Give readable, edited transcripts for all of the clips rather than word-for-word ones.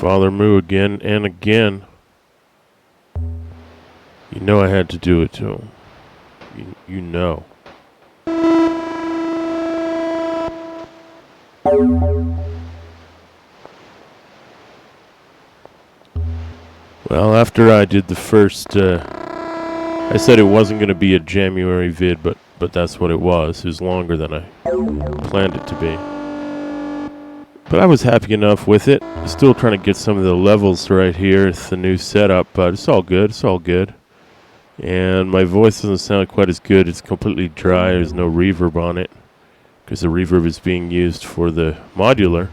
Father Moo again and again. You know I had to do it to him. You know. Well, after I did the first, I said it wasn't going to be a January vid, but that's what it was. It was longer than I planned it to be. But I was happy enough with it. Still trying to get some of the levels right here. It's the new setup, but it's all good. It's all good. And my voice doesn't sound quite as good. It's completely dry. There's no reverb on it because the reverb is being used for the modular.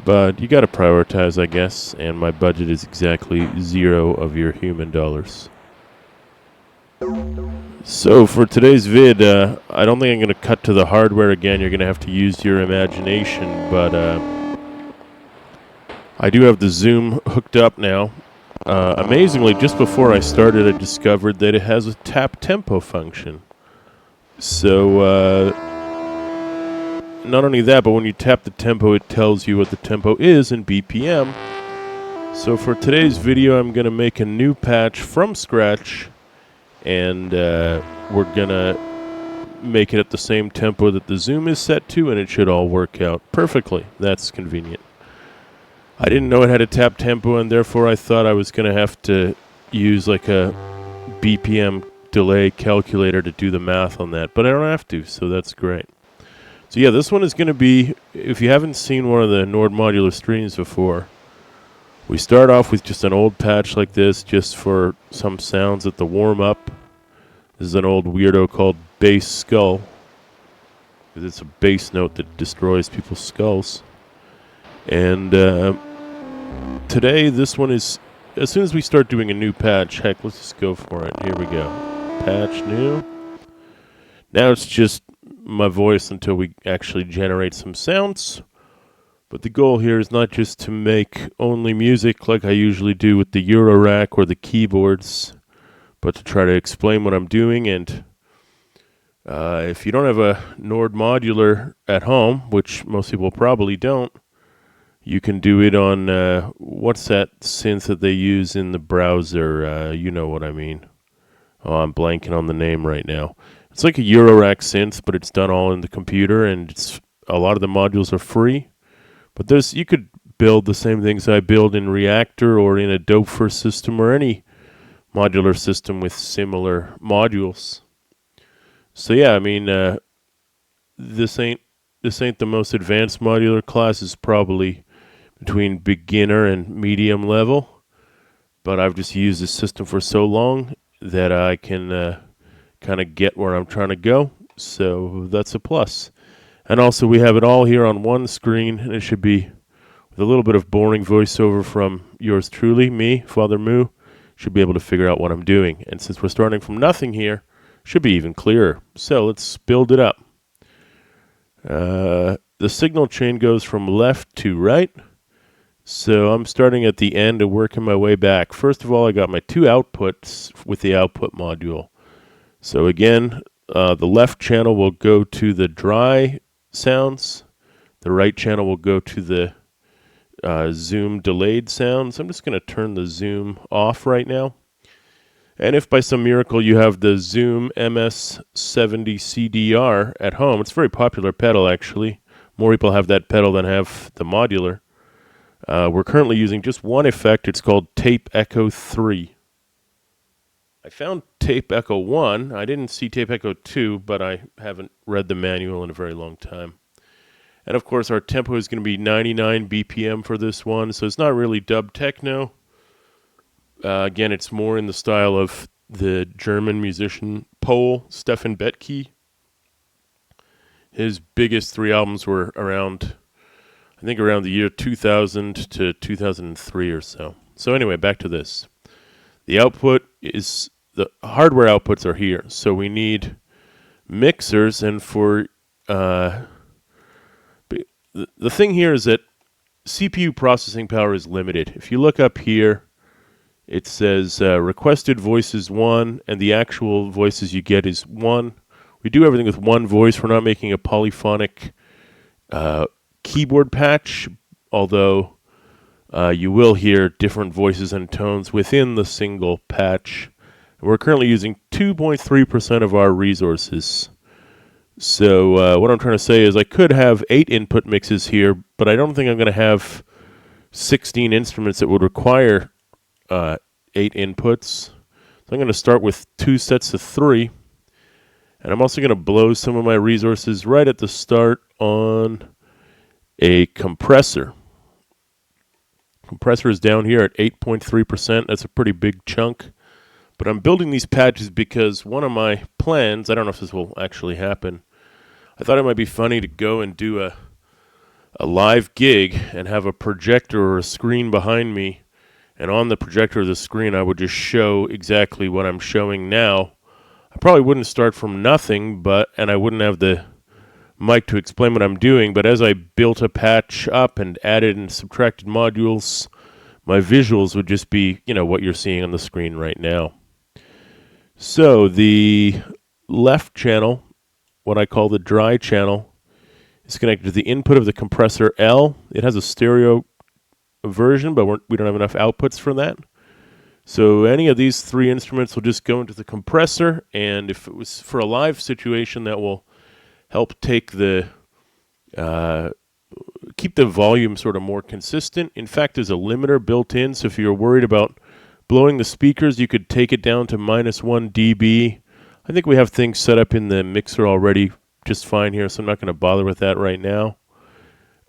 But you got to prioritize, I guess, and my budget is exactly 0 of your human dollars. So for today's vid, I don't think I'm going to cut to the hardware again. You're going to have to use your imagination, but I do have the Zoom hooked up now. Amazingly, just before I started, I discovered that it has a tap tempo function. So not only that, but when you tap the tempo, it tells you what the tempo is in BPM. So for today's video, I'm going to make a new patch from scratch, and we're going to make it at the same tempo that the Zoom is set to, and it should all work out perfectly. That's convenient. I didn't know it had a tap tempo, and therefore I thought I was going to have to use like a BPM delay calculator to do the math on that, but I don't have to, so that's great. So yeah, this one is going to be, if you haven't seen one of the Nord Modular streams before, we start off with just an old patch like this, just for some sounds at the warm-up. This is an old weirdo called Bass Skull, because it's a bass note that destroys people's skulls. And today, this one is, as soon as we start doing a new patch, heck, let's just go for it. Here we go. Patch new. Now it's just my voice until we actually generate some sounds. But the goal here is not just to make only music like I usually do with the Eurorack or the keyboards, but to try to explain what I'm doing. And if you don't have a Nord Modular at home, which most people probably don't, you can do it on, what's that synth that they use in the browser? You know what I mean. Oh, I'm blanking on the name right now. It's like a Eurorack synth, but it's done all in the computer, and a lot of the modules are free. But you could build the same things I build in Reactor or in a Dopefer system or any modular system with similar modules. So yeah, I mean, this ain't the most advanced modular class. It's probably between beginner and medium level, but I've just used this system for so long that I can kind of get where I'm trying to go, so that's a plus. And also we have it all here on one screen, and it should be, with a little bit of boring voiceover from yours truly, me, Father Moo, should be able to figure out what I'm doing. And since we're starting from nothing here, should be even clearer. So let's build it up. The signal chain goes from left to right. So I'm starting at the end and working my way back. First of all, I got my 2 outputs with the output module. So again, the left channel will go to the dry sounds. The right channel will go to the Zoom delayed sounds. I'm just going to turn the Zoom off right now. And if by some miracle you have the Zoom MS-70CDR at home, it's a very popular pedal actually. More people have that pedal than have the modular. We're currently using just one effect. It's called Tape Echo 3. I found Tape Echo 1. I didn't see Tape Echo 2, but I haven't read the manual in a very long time. And of course, our tempo is going to be 99 BPM for this one, so it's not really dub techno. Again, it's more in the style of the German musician Pole, Stefan Betke. His biggest 3 albums were around the year 2000 to 2003 or so. So anyway, back to this. The hardware outputs are here, so we need mixers, and for the thing here is that CPU processing power is limited. If you look up here, it says requested voices 1, and the actual voices you get is 1. We do everything with one voice. We're not making a polyphonic keyboard patch, although you will hear different voices and tones within the single patch. We're currently using 2.3% of our resources. So what I'm trying to say is I could have 8 input mixes here, but I don't think I'm going to have 16 instruments that would require 8 inputs. So I'm going to start with 2 sets of 3. And I'm also going to blow some of my resources right at the start on a compressor. Compressor is down here at 8.3%. That's a pretty big chunk. But I'm building these patches because one of my plans, I don't know if this will actually happen, I thought it might be funny to go and do a live gig and have a projector or a screen behind me. And on the projector or the screen, I would just show exactly what I'm showing now. I probably wouldn't start from nothing, and I wouldn't have the mic to explain what I'm doing. But as I built a patch up and added and subtracted modules, my visuals would just be, what you're seeing on the screen right now. So the left channel, what I call the dry channel, is connected to the input of the compressor L. It has a stereo version, but we don't have enough outputs for that. So any of these 3 instruments will just go into the compressor, and if it was for a live situation, that will help take keep the volume sort of more consistent. In fact, there's a limiter built in, so if you're worried about blowing the speakers, you could take it down to -1 dB. I think we have things set up in the mixer already just fine here, so I'm not going to bother with that right now.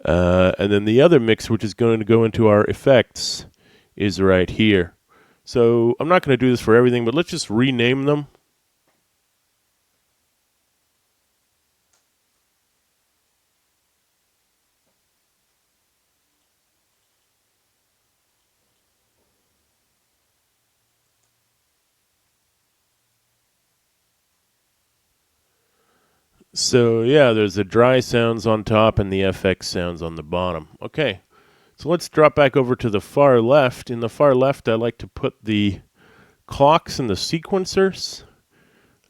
And then the other mix, which is going to go into our effects, is right here. So I'm not going to do this for everything, but let's just rename them. So yeah, there's the dry sounds on top and the FX sounds on the bottom. Okay, so let's drop back over to the far left. In the far left, I like to put the clocks and the sequencers.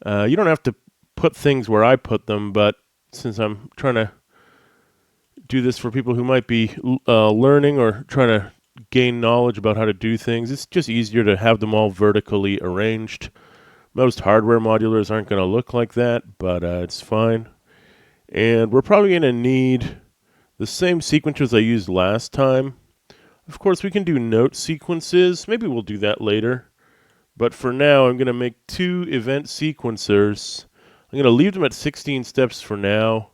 You don't have to put things where I put them, but since I'm trying to do this for people who might be learning or trying to gain knowledge about how to do things, it's just easier to have them all vertically arranged. Most hardware modulars aren't going to look like that, but it's fine. And we're probably going to need the same sequencers I used last time. Of course, we can do note sequences. Maybe we'll do that later. But for now, I'm going to make 2 event sequencers. I'm going to leave them at 16 steps for now.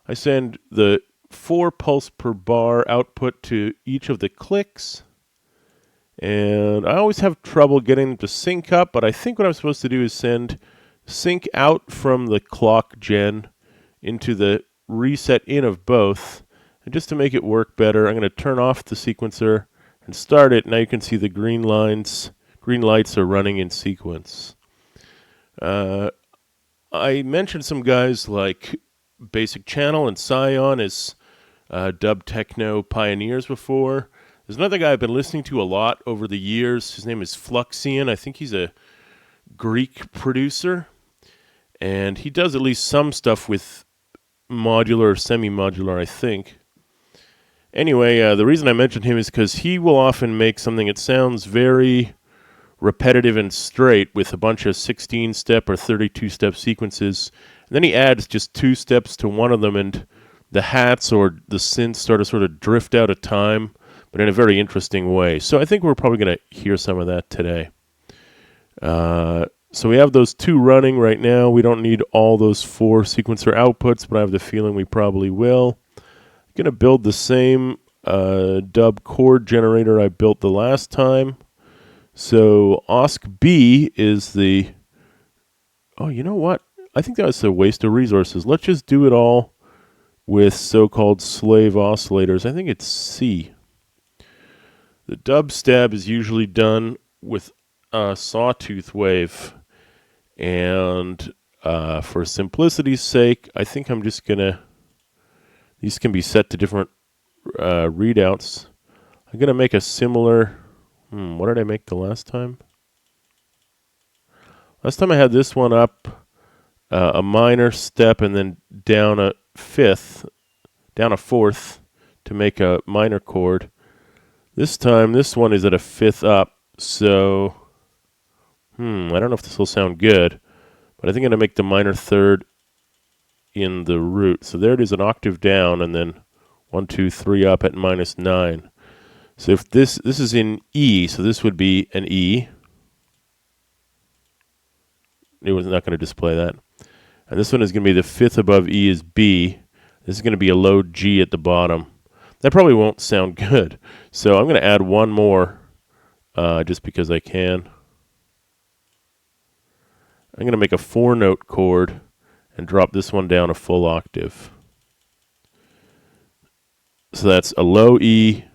I send the 4 pulse per bar output to each of the clicks. And I always have trouble getting them to sync up, but I think what I'm supposed to do is send sync out from the clock gen into the reset in of both. And just to make it work better, I'm going to turn off the sequencer and start it. Now you can see the green lights are running in sequence. I mentioned some guys like Basic Channel and Scion as dub techno pioneers before. There's another guy I've been listening to a lot over the years. His name is Fluxion. I think he's a Greek producer. And he does at least some stuff with modular or semi-modular, I think. Anyway, the reason I mentioned him is because he will often make something that sounds very repetitive and straight with a bunch of 16-step or 32-step sequences. And then he adds just 2 steps to one of them, and the hats or the synths start to sort of drift out of time, but in a very interesting way. So I think we're probably going to hear some of that today. So we have those 2 running right now. We don't need all those 4 sequencer outputs, but I have the feeling we probably will. I'm going to build the same dub chord generator I built the last time. So OSC-B is the... Oh, you know what? I think that was a waste of resources. Let's just do it all with so-called slave oscillators. I think it's C. The dub stab is usually done with a sawtooth wave. And for simplicity's sake, I think I'm just going to... These can be set to different readouts. I'm going to make a similar... what did I make the last time? Last time I had this one up a minor step and then down a fourth to make a minor chord. This time, this one is at a fifth up, so I don't know if this will sound good, but I think I'm going to make the minor third in the root. So there it is, an octave down, and then 1, 2, 3 up at -9. So if this is in E, so this would be an E. It was not going to display that. And this one is going to be the fifth above E is B. This is going to be a low G at the bottom. That probably won't sound good. So I'm going to add one more just because I can. I'm going to make a 4-note chord and drop this one down a full octave. So that's a low E,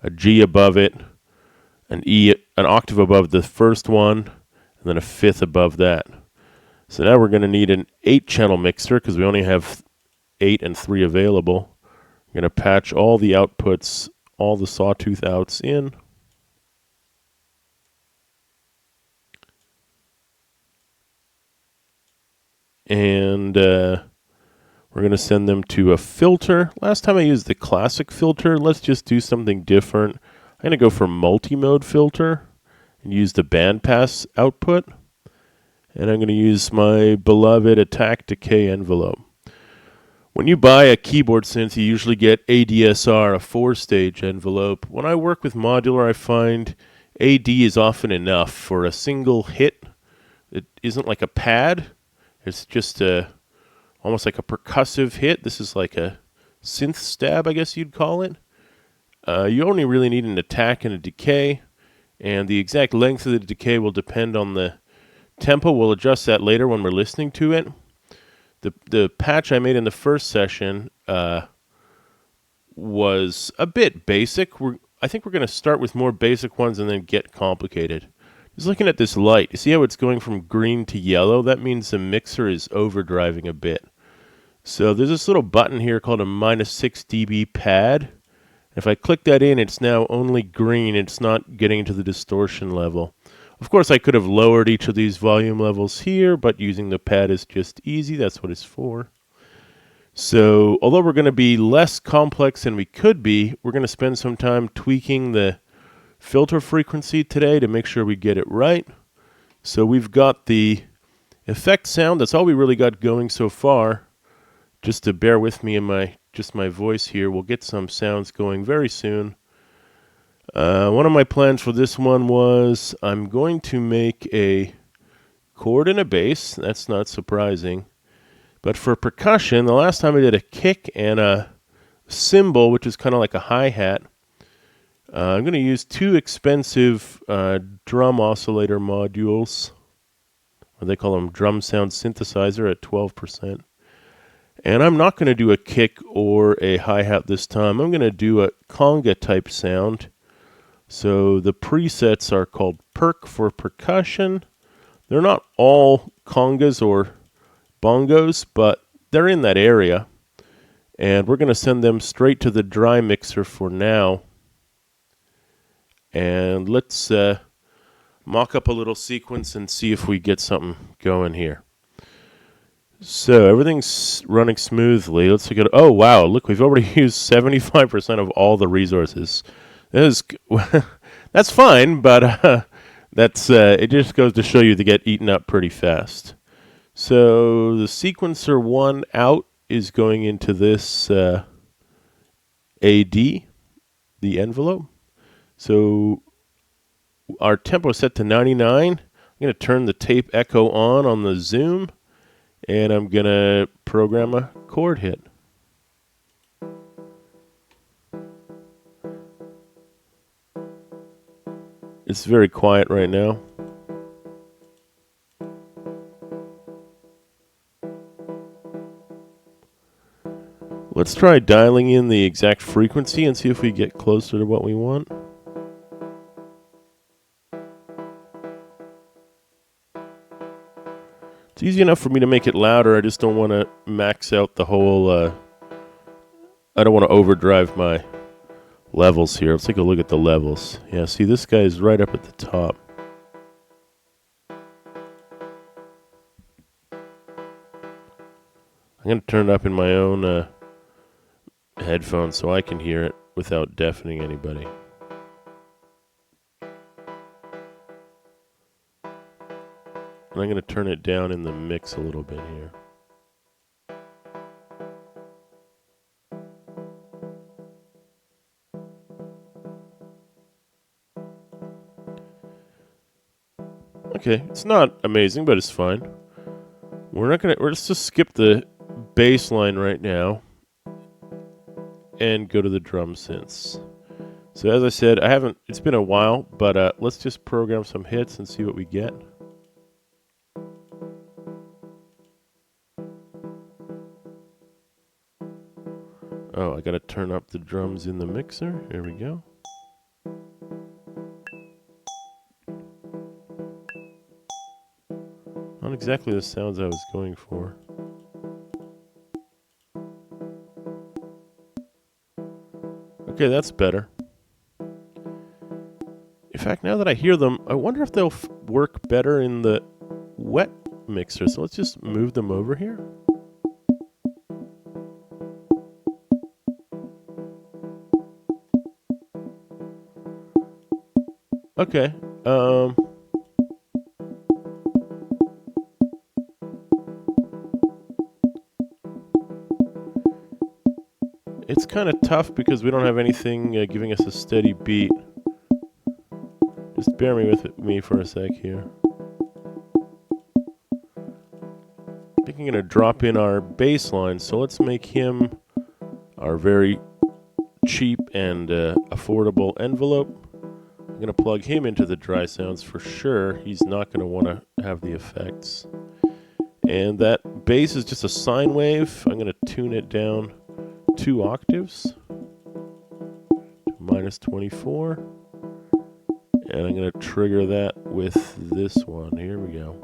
a G above it, an E, an octave above the first one, and then a fifth above that. So now we're going to need an 8-channel mixer because we only have 8 and 3 available. I'm going to patch all the outputs, all the sawtooth outs in. And we're going to send them to a filter. Last time I used the classic filter. Let's just do something different. I'm going to go for multi-mode filter and use the bandpass output. And I'm going to use my beloved attack decay envelope. When you buy a keyboard synth, you usually get ADSR, a 4-stage envelope. When I work with Modular, I find AD is often enough for a single hit. It isn't like a pad. It's just almost like a percussive hit. This is like a synth stab, I guess you'd call it. You only really need an attack and a decay, and the exact length of the decay will depend on the tempo. We'll adjust that later when we're listening to it. The patch I made in the first session was a bit basic. I think we're going to start with more basic ones and then get complicated. Just looking at this light, you see how it's going from green to yellow? That means the mixer is overdriving a bit. So there's this little button here called a -6 dB pad. If I click that in, it's now only green. It's not getting into the distortion level. Of course, I could have lowered each of these volume levels here, but using the pad is just easy. That's what it's for. So although we're going to be less complex than we could be, we're going to spend some time tweaking the filter frequency today to make sure we get it right. So we've got the effect sound. That's all we really got going so far. Just to bear with me in my voice here. We'll get some sounds going very soon. One of my plans for this one was I'm going to make a chord and a bass. That's not surprising. But for percussion, the last time I did a kick and a cymbal, which is kind of like a hi-hat, I'm going to use 2 expensive drum oscillator modules. Or they call them drum sound synthesizer at 12%. And I'm not going to do a kick or a hi-hat this time. I'm going to do a conga type sound. So the presets are called perc for percussion. They're not all congas or bongos, but they're in that area. And we're going to send them straight to the dry mixer for now. And let's mock up a little sequence and see if we get something going here. So everything's running smoothly. Let's look at, oh wow, look, we've already used 75% of all the resources. That's fine, but that's it just goes to show you they get eaten up pretty fast. So the sequencer 1 out is going into this AD, the envelope. So our tempo is set to 99. I'm going to turn the tape echo on the zoom, and I'm going to program a chord hit. It's very quiet right now. Let's try dialing in the exact frequency and see if we get closer to what we want. It's easy enough for me to make it louder. I just don't want to max out the whole, I don't want to overdrive my levels here. Let's take a look at the levels. Yeah, see, this guy is right up at the top. I'm going to turn it up in my own headphones so I can hear it without deafening anybody. And I'm going to turn it down in the mix a little bit here. Okay, it's not amazing, but it's fine. We're just skip the bass line right now and go to the drum synths. So as I said, it's been a while, but let's just program some hits and see what we get. Oh, I gotta turn up the drums in the mixer. Here we go. Not exactly the sounds I was going for. Okay, that's better. In fact, now that I hear them, I wonder if they'll work better in the wet mixer. So let's just move them over here. Okay. It's kind of tough because we don't have anything giving us a steady beat. Just bear with me for a sec here. I think I'm going to drop in our bass line, so let's make him our very cheap and affordable envelope. I'm going to plug him into the dry sounds for sure. He's not going to want to have the effects. And that bass is just a sine wave. I'm going to tune it down 2 octaves to -24. And I'm going to trigger that with this one. Here we go.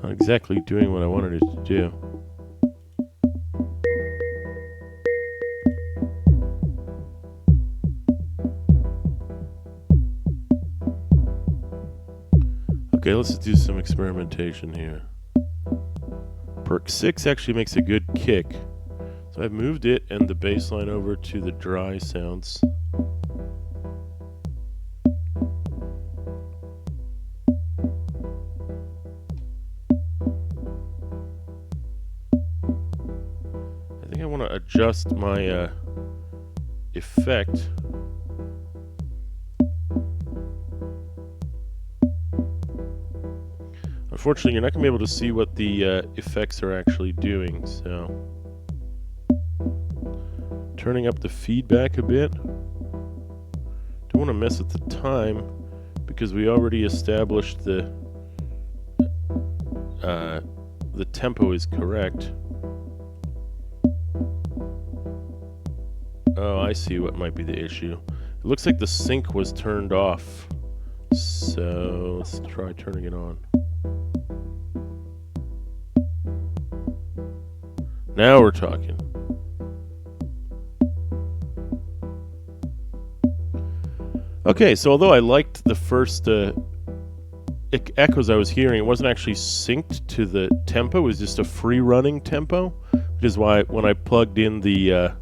Not exactly doing what I wanted it to do. Okay, let's do some experimentation here. Perk 6 actually makes a good kick. So I've moved it and the bass line over to the dry sounds. I think I want to adjust my effect. Unfortunately, you're not going to be able to see what the effects are actually doing, so turning up the feedback a bit. Don't want to mess with the time because we already established the tempo is correct. Oh, I see what might be the issue. It looks like the sync was turned off, so let's try turning it on. Now we're talking. Okay, so although I liked the first echoes I was hearing, it wasn't actually synced to the tempo. It was just a free-running tempo, which is why when I plugged in the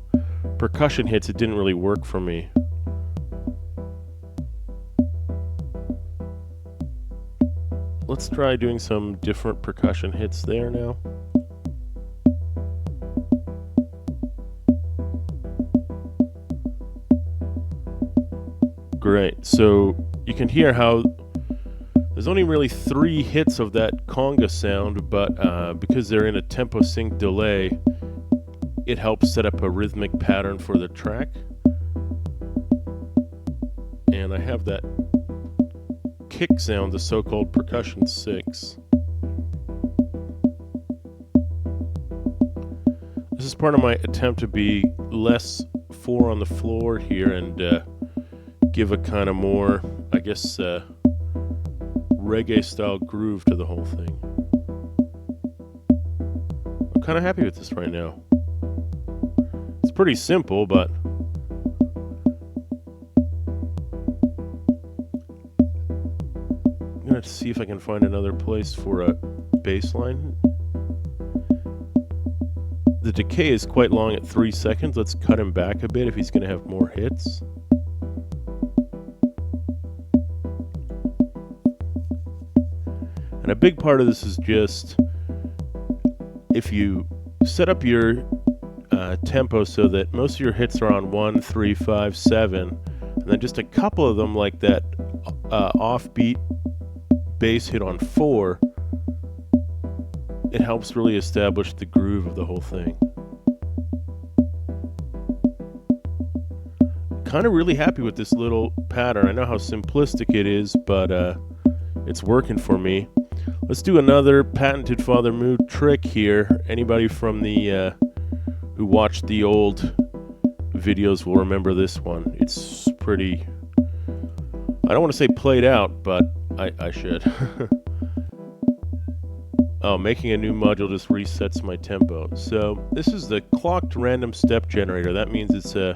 percussion hits, it didn't really work for me. Let's try doing some different percussion hits there now. Great, so you can hear how there's only really 3 hits of that conga sound, but because they're in a tempo sync delay, it helps set up a rhythmic pattern for the track. And I have that kick sound, the so-called percussion 6. This is part of my attempt to be less 4 on the floor here and give a kind of more, I guess, reggae style groove to the whole thing. kind of happy with this right now. It's pretty simple, but I'm going to see if I can find another place for a baseline. The decay is quite long at 3 seconds. Let's cut him back a bit if he's going to have more hits. And a big part of this is just if you set up your tempo so that most of your hits are on 1, 3, 5, 7, and then just a couple of them like that offbeat bass hit on 4, it helps really establish the groove of the whole thing. Kind of really happy with this little pattern. I know how simplistic it is, but it's working for me. Let's do another patented Father Mood trick here. Anybody from the who watched the old videos will remember this one. It's pretty, I don't want to say played out, but I should. Oh, making a new module just resets my tempo. So this is the clocked random step generator. That means it's a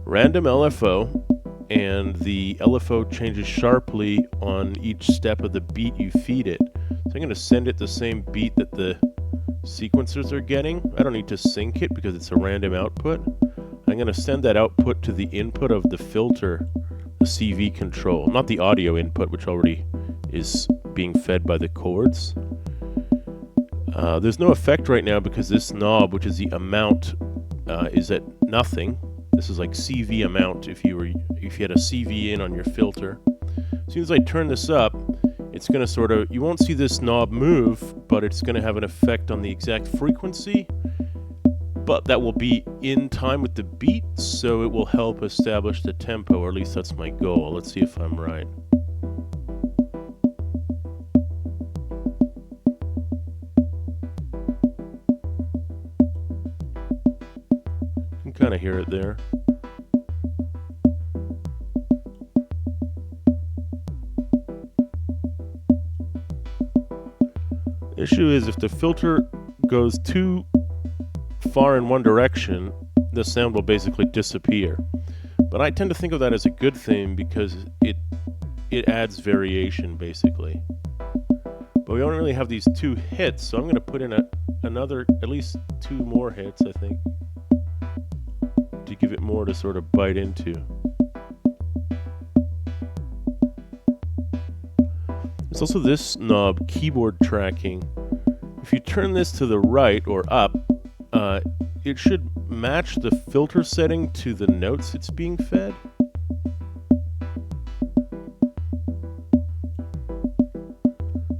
random LFO, and the LFO changes sharply on each step of the beat you feed it. So I'm going to send it the same beat that the sequencers are getting. I don't need to sync it because it's a random output. I'm going to send that output to the input of the filter, the CV control, not the audio input, which already is being fed by the chords. There's no effect right now because this knob, which is the amount, is at nothing. This is like CV amount if you had a CV in on your filter. As soon as I turn this up, it's going to sort of, you won't see this knob move, but it's going to have an effect on the exact frequency, but that will be in time with the beat, so it will help establish the tempo, or at least that's my goal. Let's see if I'm right. You can kind of hear it there. The issue is if the filter goes too far in one direction, the sound will basically disappear. But I tend to think of that as a good thing because it adds variation basically. But we don't really have these 2 hits, so I'm going to put in another, at least 2 more hits, I think, to give it more to sort of bite into. There's also this knob, keyboard tracking. If you turn this to the right or up, it should match the filter setting to the notes it's being fed.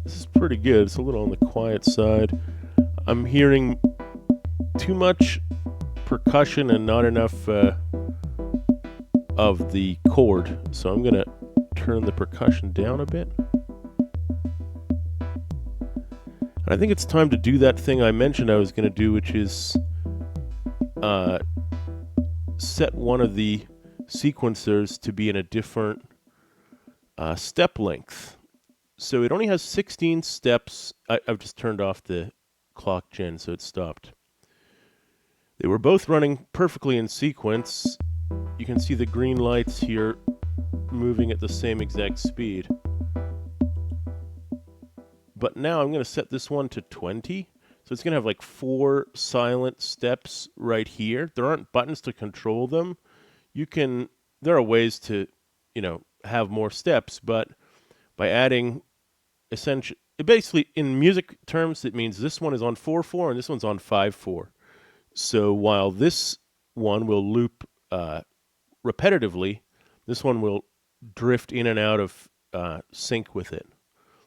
This is pretty good. It's a little on the quiet side. I'm hearing too much percussion and not enough of the chord, so I'm going to turn the percussion down a bit. I think it's time to do that thing I mentioned I was going to do, which is set one of the sequencers to be in a different step length. So it only has 16 steps. I've just turned off the clock gen, so it stopped. They were both running perfectly in sequence. You can see the green lights here moving at the same exact speed. But now I'm going to set this one to 20. So it's going to have like 4 silent steps right here. There aren't buttons to control them. There are ways to, have more steps, but by adding basically in music terms, it means this one is on 4/4 and this one's on 5/4. So while this one will loop repetitively, this one will drift in and out of sync with it.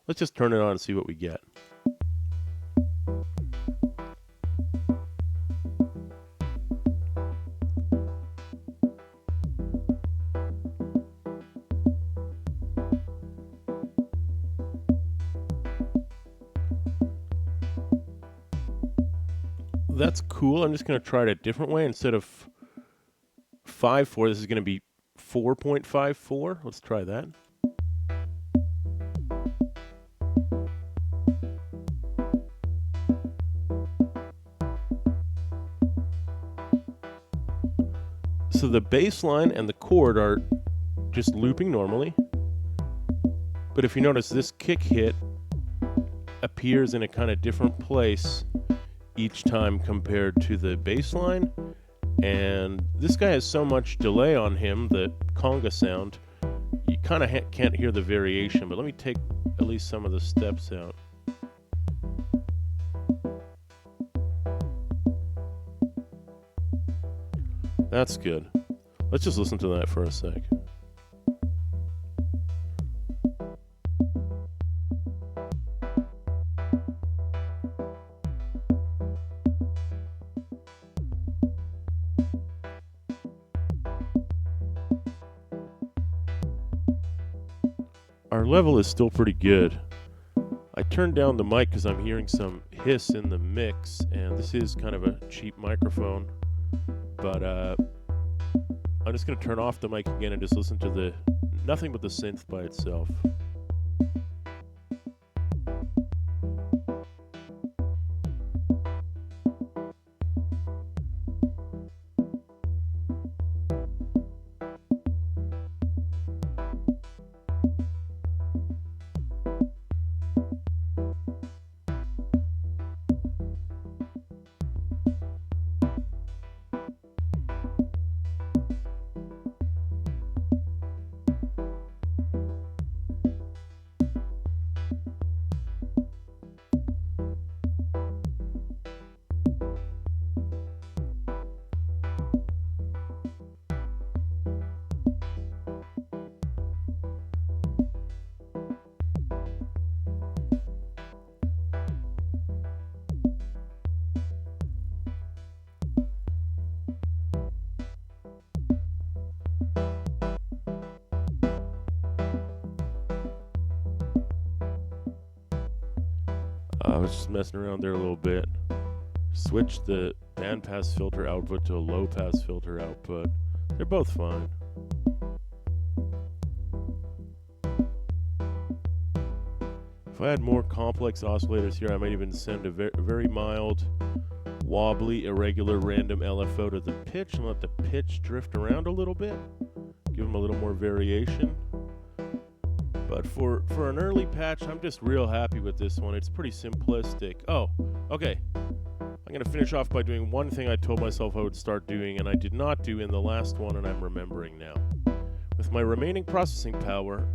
Let's just turn it on and see what we get. That's cool. I'm just going to try it a different way. Instead of 5/4, this is going to be 4.54. Let's try that. So the bass line and the chord are just looping normally. But if you notice, this kick hit appears in a kind of different place each time compared to the bass line. And this guy has so much delay on him, the conga sound, you kind of can't hear the variation. But let me take at least some of the steps out. That's good. Let's just listen to that for a sec. Our level is still pretty good. I turned down the mic because I'm hearing some hiss in the mix, and this is kind of a cheap microphone. But I'm just going to turn off the mic again and just listen to the nothing but the synth by itself. I was just messing around there a little bit. Switched the bandpass filter output to a low pass filter output. They're both fine. If I had more complex oscillators here, I might even send a very mild, wobbly, irregular, random LFO to the pitch and let the pitch drift around a little bit. Give them a little more variation. But for an early patch, I'm just real happy with this one. It's pretty simplistic. Oh, okay. I'm going to finish off by doing one thing I told myself I would start doing, and I did not do in the last one, and I'm remembering now. With my remaining processing power,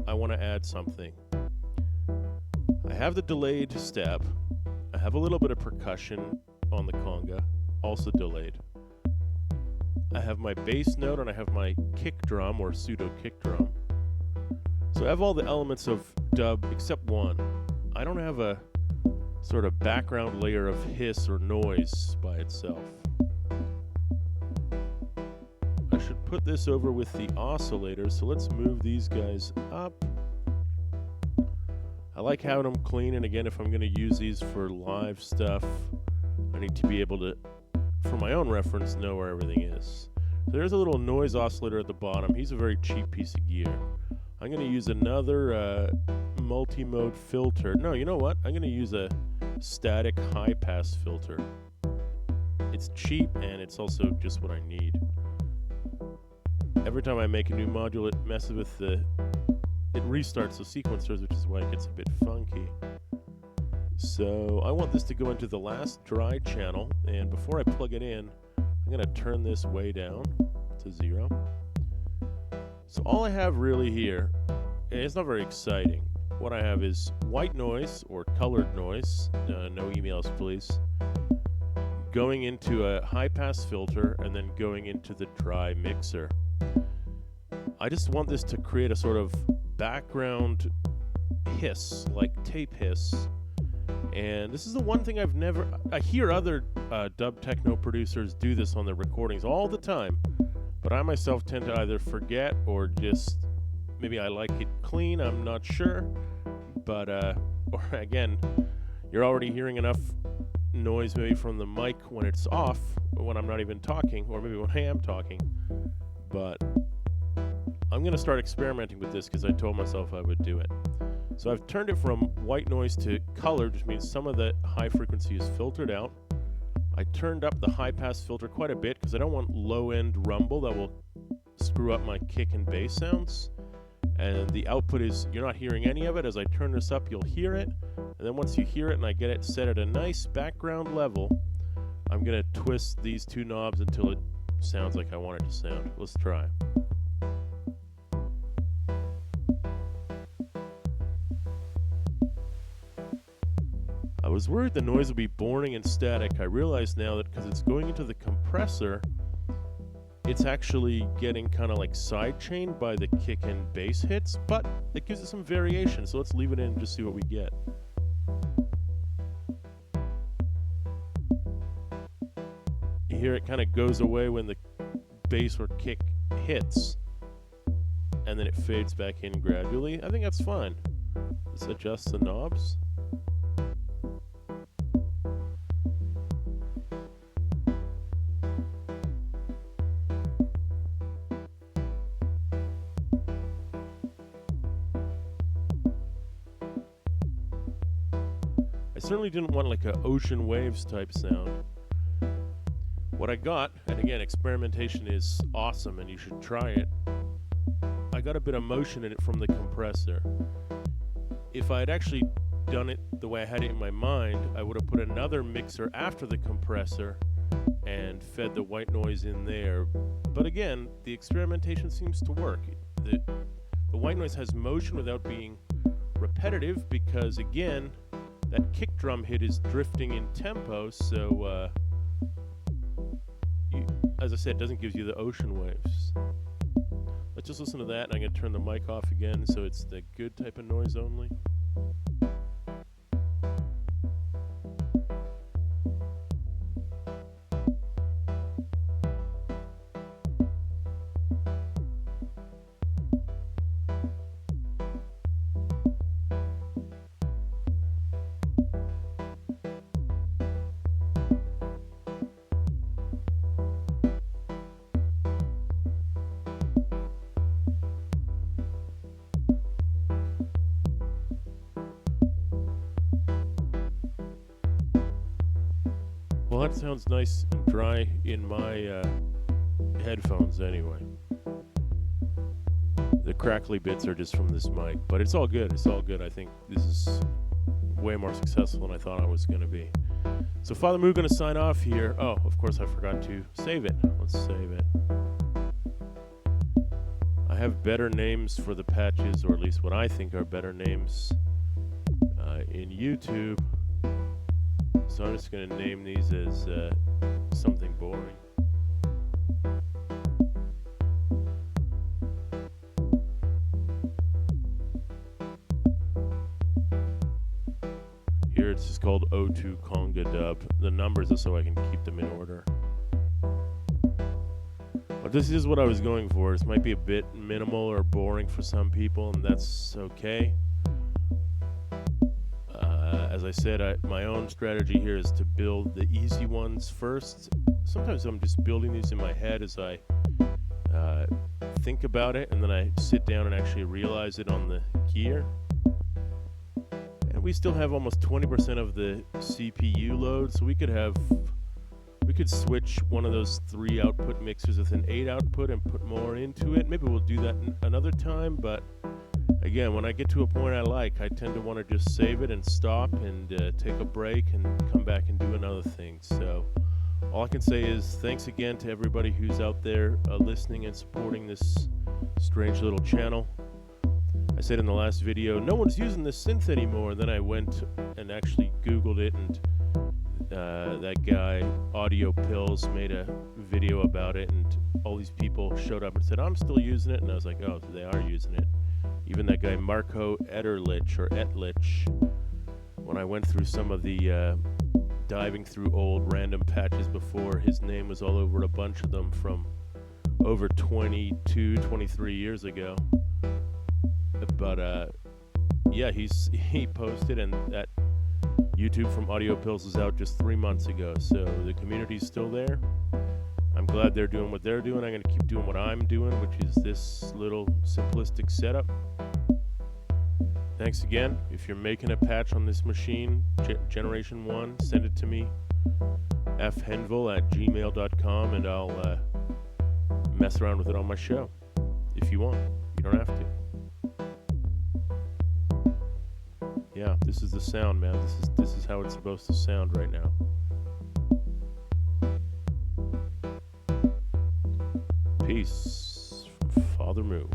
I want to add something. I have the delayed step. I have a little bit of percussion on the conga, also delayed. I have my bass note, and I have my kick drum, or pseudo kick drum. So I have all the elements of dub except one. I don't have a sort of background layer of hiss or noise by itself. I should put this over with the oscillators, so let's move these guys up. I like having them clean, and again, if I'm going to use these for live stuff, I need to be able to, for my own reference, know where everything is. So there's a little noise oscillator at the bottom. He's a very cheap piece of gear. I'm going to use another multi-mode filter. No, you know what? I'm going to use a static high-pass filter. It's cheap, and it's also just what I need. Every time I make a new module, it messes with it restarts the sequencers, which is why it gets a bit funky. So I want this to go into the last dry channel, and before I plug it in, I'm going to turn this way down to 0. So all I have really here, and it's not very exciting, what I have is white noise or colored noise, no emails please, going into a high-pass filter and then going into the dry mixer. I just want this to create a sort of background hiss, like tape hiss. And this is the one thing I hear other dub techno producers do this on their recordings all the time. But I myself tend to either forget or just, maybe I like it clean, I'm not sure. But, or again, you're already hearing enough noise maybe from the mic when it's off, when I'm not even talking, or maybe when I am talking. But I'm going to start experimenting with this because I told myself I would do it. So I've turned it from white noise to colored, which means some of the high frequency is filtered out. I turned up the high-pass filter quite a bit because I don't want low-end rumble that will screw up my kick and bass sounds. And the output is, you're not hearing any of it. As I turn this up, you'll hear it. And then once you hear it and I get it set at a nice background level, I'm going to twist these two knobs until it sounds like I want it to sound. Let's try. I was worried the noise would be boring and static. I realize now that because it's going into the compressor, it's actually getting kind of like sidechained by the kick and bass hits, but it gives it some variation. So let's leave it in and just see what we get. You hear it kind of goes away when the bass or kick hits, and then it fades back in gradually. I think that's fine. Let's adjust the knobs. I certainly didn't want like a ocean waves type sound. What I got, and again, experimentation is awesome and you should try it, I got a bit of motion in it from the compressor. If I had actually done it the way I had it in my mind, I would have put another mixer after the compressor and fed the white noise in there. But again, the experimentation seems to work. The white noise has motion without being repetitive because, again, that kick drum hit is drifting in tempo, so as I said, it doesn't give you the ocean waves. Let's just listen to that, and I'm going to turn the mic off again so it's the good type of noise only. Well, that sounds nice and dry in my headphones anyway. The crackly bits are just from this mic, but it's all good. It's all good. I think this is way more successful than I thought I was going to be. So Father Moo going to sign off here. Oh, of course I forgot to save it. Let's save it. I have better names for the patches, or at least what I think are better names in YouTube. So I'm just going to name these as something boring. Here it's just called O2 Conga Dub. The numbers are so I can keep them in order. But this is what I was going for. This might be a bit minimal or boring for some people, and that's okay. As I said, my own strategy here is to build the easy ones first. Sometimes I'm just building these in my head as I think about it, and then I sit down and actually realize it on the gear. And we still have almost 20% of the CPU load, so we could switch one of those 3 output mixers with an 8 output and put more into it. Maybe we'll do that another time, but again, when I get to a point I tend to want to just save it and stop and take a break and come back and do another thing. So all I can say is thanks again to everybody who's out there listening and supporting this strange little channel. I said in the last video, no one's using this synth anymore. Then I went and actually Googled it, and that guy, Audio Pills, made a video about it, and all these people showed up and said, I'm still using it. And I was like, oh, they are using it. Even that guy Marco Etterlich, when I went through some of the diving through old random patches before, his name was all over a bunch of them from over 22, 23 years ago. But yeah, he posted, and that YouTube from Audio Pills is out just 3 months ago, so the community's still there. I'm glad they're doing what they're doing. I'm going to keep doing what I'm doing, which is this little simplistic setup. Thanks again. If you're making a patch on this machine, Generation 1, send it to me. fhenville@gmail.com, and I'll mess around with it on my show if you want. You don't have to. Yeah, this is the sound, man. This is how it's supposed to sound right now. Peace from Father Moo.